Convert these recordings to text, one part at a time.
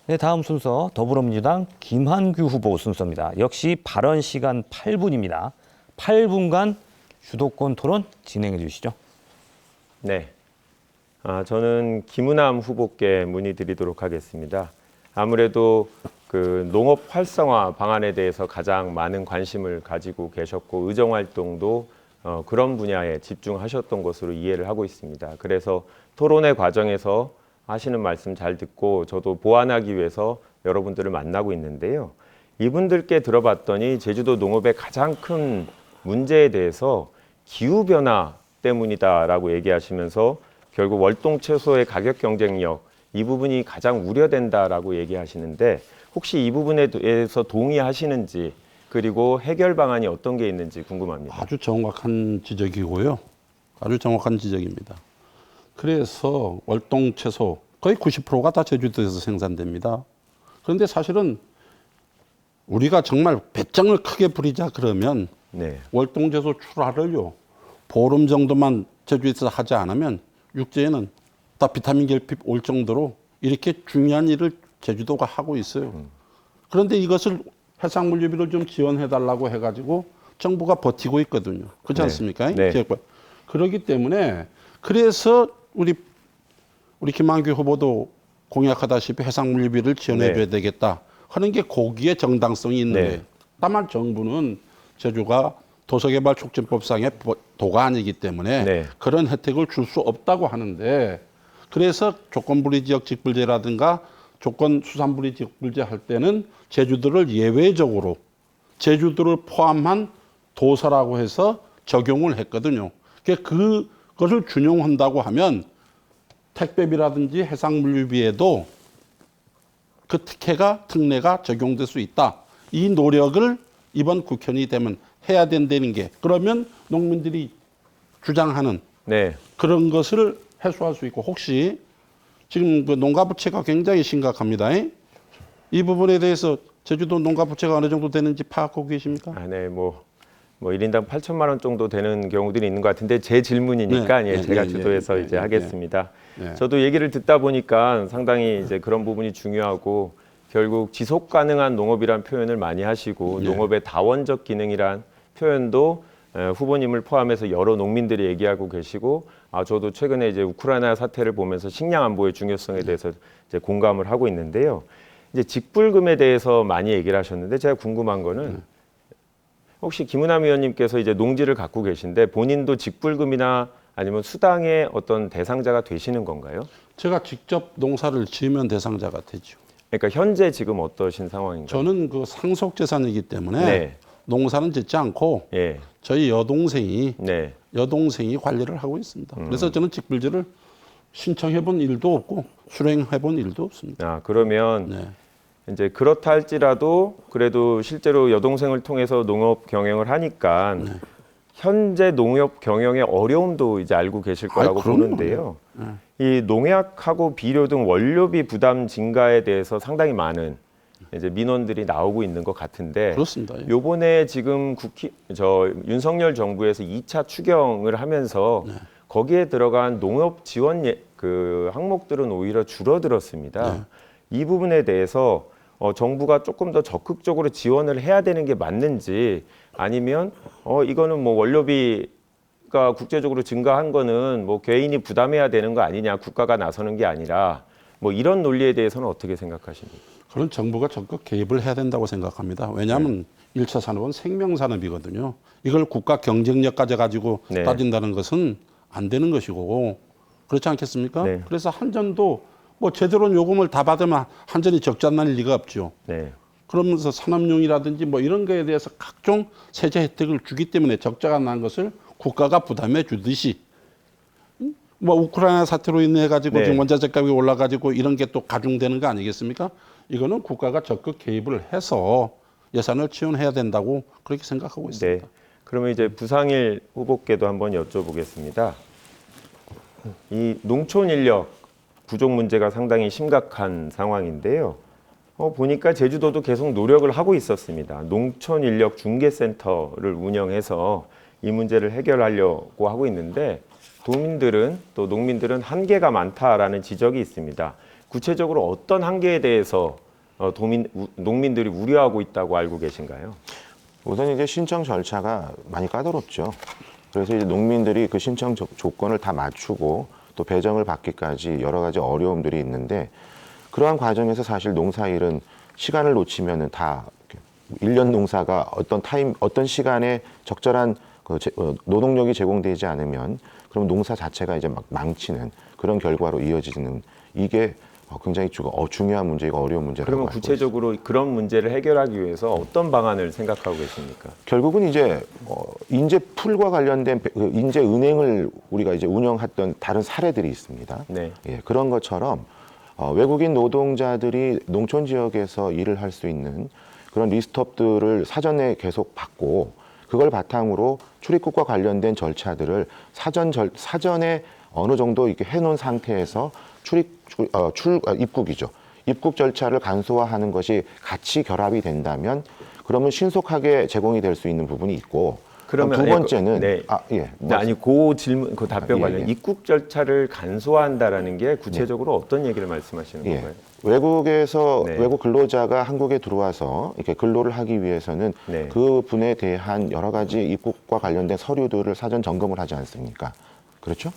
네, 다음 순서 더불어민주당 김한규 후보 순서입니다. 역시 발언 시간 8분입니다. 8분간 주도권 토론 진행해 주시죠. 네, 저는 김은남 후보께 문의드리도록 하겠습니다. 아무래도 그 농업 활성화 방안에 대해서 가장 많은 관심을 가지고 계셨고 의정 활동도 그런 분야에 집중하셨던 것으로 이해를 하고 있습니다. 그래서 토론회 과정에서 하시는 말씀 잘 듣고 저도 보완하기 위해서 여러분들을 만나고 있는데요. 이분들께 들어봤더니 제주도 농업의 가장 큰 문제에 대해서 기후변화 때문이다라고 얘기하시면서 결국 월동 채소의 가격 경쟁력 이 부분이 가장 우려된다라고 얘기하시는데 혹시 이 부분에 대해서 동의하시는지 그리고 해결 방안이 어떤 게 있는지 궁금합니다. 아주 정확한 지적이고요. 아주 정확한 지적입니다. 그래서 월동 채소 거의 90%가 다 제주도에서 생산됩니다. 그런데 사실은 우리가 정말 배짱을 크게 부리자 그러면 네, 월동 채소 출하를요. 보름 정도만 제주에서 하지 않으면 육지에는 다 비타민 결핍 올 정도로 이렇게 중요한 일을 제주도가 하고 있어요. 그런데 이것을 해상물류비를 좀 지원해달라고 해가지고 정부가 버티고 있거든요. 그렇지 않습니까? 네. 그렇기 때문에 그래서 우리 김한규 후보도 공약하다시피 해상물류비를 지원해줘야 되겠다 하는 게 고기의 정당성이 있는 거예요. 다만 정부는 제주가 도서개발촉진법상의 도가 아니기 때문에 그런 혜택을 줄 수 없다고 하는데 그래서 조건부리 지역 직불제라든가 조건 수산부리 직불제 할 때는 제주도를 예외적으로 제주도를 포함한 도서라고 해서 적용을 했거든요. 그것을 준용한다고 하면 택배비라든지 해상물류비에도 그 특례가 적용될 수 있다. 이 노력을 이번 국회의원이 되면 해야 된다는 게 그러면 농민들이 주장하는 그런 것을 해소할 수 있고 혹시 지금 그 농가 부채가 굉장히 심각합니다. 이 부분에 대해서 제주도 농가 부채가 어느 정도 되는지 파악하고 계십니까? 네, 뭐 1인당 8천만 원 정도 되는 경우들이 있는 것 같은데 제 질문이니까 제가 주도해서 이제 하겠습니다. 저도 얘기를 듣다 보니까 상당히 이제 그런 부분이 중요하고 결국 지속 가능한 농업이란 표현을 많이 하시고 농업의 다원적 기능이란 표현도 후보님을 포함해서 여러 농민들이 얘기하고 계시고 저도 최근에 이제 우크라이나 사태를 보면서 식량 안보의 중요성에 대해서 이제 공감을 하고 있는데요. 이제 직불금에 대해서 많이 얘기를 하셨는데 제가 궁금한 거는 혹시 김은남 의원님께서 이제 농지를 갖고 계신데 본인도 직불금이나 아니면 수당의 어떤 대상자가 되시는 건가요? 제가 직접 농사를 지으면 대상자가 되죠. 그러니까 현재 지금 어떠신 상황인가요? 저는 그 상속재산이기 때문에 농사는 짓지 않고 저희 여동생이 관리를 하고 있습니다. 그래서 저는 직불제를 신청해 본 일도 없고 수령해 본 일도 없습니다. 그러면 이제 그렇다 할지라도 그래도 실제로 여동생을 통해서 농업 경영을 하니까 현재 농업 경영의 어려움도 이제 알고 계실 거라고 보는데요. 이 농약하고 비료 등 원료비 부담 증가에 대해서 상당히 많은 이제 민원들이 나오고 있는 것 같은데 그렇습니다. 요번에 지금 윤석열 정부에서 2차 추경을 하면서 거기에 들어간 농업 지원 그 항목들은 오히려 줄어들었습니다. 이 부분에 대해서 정부가 조금 더 적극적으로 지원을 해야 되는 게 맞는지 아니면 이거는 뭐 원료비가 국제적으로 증가한 거는 뭐 개인이 부담해야 되는 거 아니냐 국가가 나서는 게 아니라 뭐 이런 논리에 대해서는 어떻게 생각하십니까? 그런 정부가 적극 개입을 해야 된다고 생각합니다. 왜냐하면 1차 산업은 생명산업이거든요. 이걸 국가 경쟁력 가지고 따진다는 것은 안 되는 것이고 그렇지 않겠습니까? 그래서 한전도 뭐 제대로 요금을 다 받으면 한전이 적자 날 리가 없죠. 그러면서 산업용이라든지 뭐 이런 거에 대해서 각종 세제 혜택을 주기 때문에 적자가 난 것을 국가가 부담해 주듯이 뭐 우크라이나 사태로 인해 가지고 지금 원자재 가격이 올라 가지고 이런 게 또 가중되는 거 아니겠습니까? 이거는 국가가 적극 개입을 해서 예산을 지원해야 된다고 그렇게 생각하고 있습니다. 그러면 이제 부상일 후보께도 한번 여쭤보겠습니다. 이 농촌 인력 부족 문제가 상당히 심각한 상황인데요. 보니까 제주도도 계속 노력을 하고 있었습니다. 농촌 인력 중개센터를 운영해서 이 문제를 해결하려고 하고 있는데 도민들은 또 농민들은 한계가 많다라는 지적이 있습니다. 구체적으로 어떤 한계에 대해서 농민들이 우려하고 있다고 알고 계신가요? 우선 이제 신청 절차가 많이 까다롭죠. 그래서 이제 농민들이 그 신청 조건을 다 맞추고 또 배정을 받기까지 여러 가지 어려움들이 있는데 그러한 과정에서 사실 농사일은 시간을 놓치면은 다 1년 농사가 어떤 시간에 적절한 노동력이 제공되지 않으면 그럼 농사 자체가 이제 막 망치는 그런 결과로 이어지는 이게 굉장히 중요한 문제이고 어려운 문제라고 그러면 알고 구체적으로 그런 문제를 해결하기 위해서 어떤 방안을 생각하고 계십니까? 결국은 이제 인재 풀과 관련된 인재 은행을 우리가 이제 운영했던 다른 사례들이 있습니다. 네. 예, 그런 것처럼 외국인 노동자들이 농촌 지역에서 일을 할 수 있는 그런 리스트업들을 사전에 계속 받고 그걸 바탕으로 출입국과 관련된 절차들을 사전에 어느 정도 이렇게 해놓은 상태에서 입국이죠. 입국 절차를 간소화하는 것이 같이 결합이 된다면 그러면 신속하게 제공이 될 수 있는 부분이 있고 그러면 두 번째는 네. 아니 그 질문 그 답변 관련 입국 절차를 간소화한다라는 게 구체적으로 어떤 얘기를 말씀하시는 건가요? 외국에서 네. 외국 근로자가 한국에 들어와서 이렇게 근로를 하기 위해서는 네. 그 분에 대한 여러 가지 입국과 관련된 서류들을 사전 점검을 하지 않습니까? 그렇죠?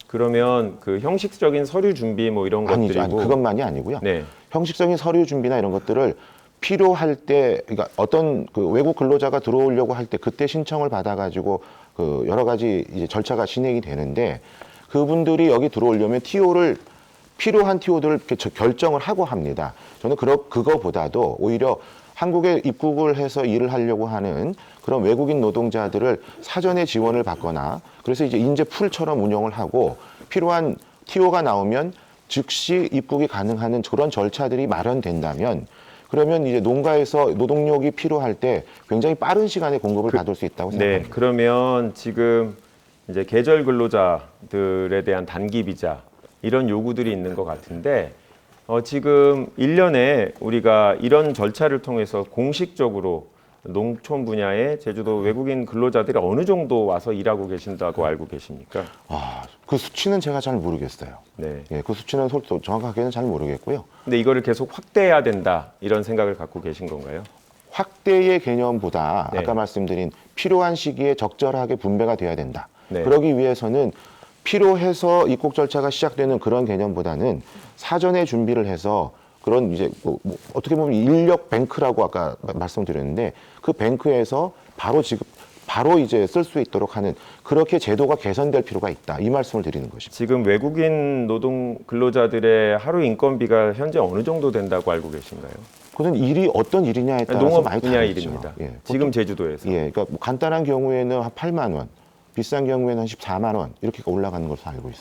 그러면 그 형식적인 서류 준비 뭐 이런 아니죠. 것들이고 그것만이 아니고요. 네. 형식적인 서류 준비나 이런 것들을 필요할 때, 그러니까 어떤 그 외국 근로자가 들어오려고 할 때 그때 신청을 받아가지고 그 여러 가지 이제 절차가 진행이 되는데 그분들이 여기 들어오려면 필요한 TO들을 결정을 하고 합니다. 저는 그거보다도 오히려 한국에 입국을 해서 일을 하려고 하는 그런 외국인 노동자들을 사전에 지원을 받거나 그래서 이제 인재 풀처럼 운영을 하고 필요한 TO가 나오면 즉시 입국이 가능한 그런 절차들이 마련된다면 그러면 이제 농가에서 노동력이 필요할 때 굉장히 빠른 시간에 공급을 받을 수 있다고 생각합니다. 네. 그러면 지금 이제 계절 근로자들에 대한 단기 비자 이런 요구들이 있는 것 같은데 지금 1년에 우리가 이런 절차를 통해서 공식적으로 농촌 분야의 제주도 외국인 근로자들이 어느 정도 와서 일하고 계신다고 알고 계십니까? 그 수치는 제가 잘 모르겠어요. 네. 예, 그 수치는 정확하게는 잘 모르겠고요. 근데 이거를 계속 확대해야 된다 이런 생각을 갖고 계신 건가요? 확대의 개념보다 네. 아까 말씀드린 필요한 시기에 적절하게 분배가 돼야 된다. 네. 그러기 위해서는 필요해서 입국 절차가 시작되는 그런 개념보다는 사전에 준비를 해서 그런 이제 어떻게 보면 인력 뱅크라고 아까 말씀드렸는데 그 뱅크에서 바로 이제 쓸 수 있도록 하는 그렇게 제도가 개선될 필요가 있다. 이 말씀을 드리는 것입니다. 지금 외국인 노동 근로자들의 하루 인건비가 현재 어느 정도 된다고 알고 계신가요? 그건 일이 어떤 일이냐에 따라서 농업 많이 분야 다르죠. 일입니다. 예, 지금 제주도에서. 예, 그러니까 간단한 경우에는 한 8만 원, 비싼 경우에는 한 14만 원 이렇게 올라가는 것으로 알고 있습니다.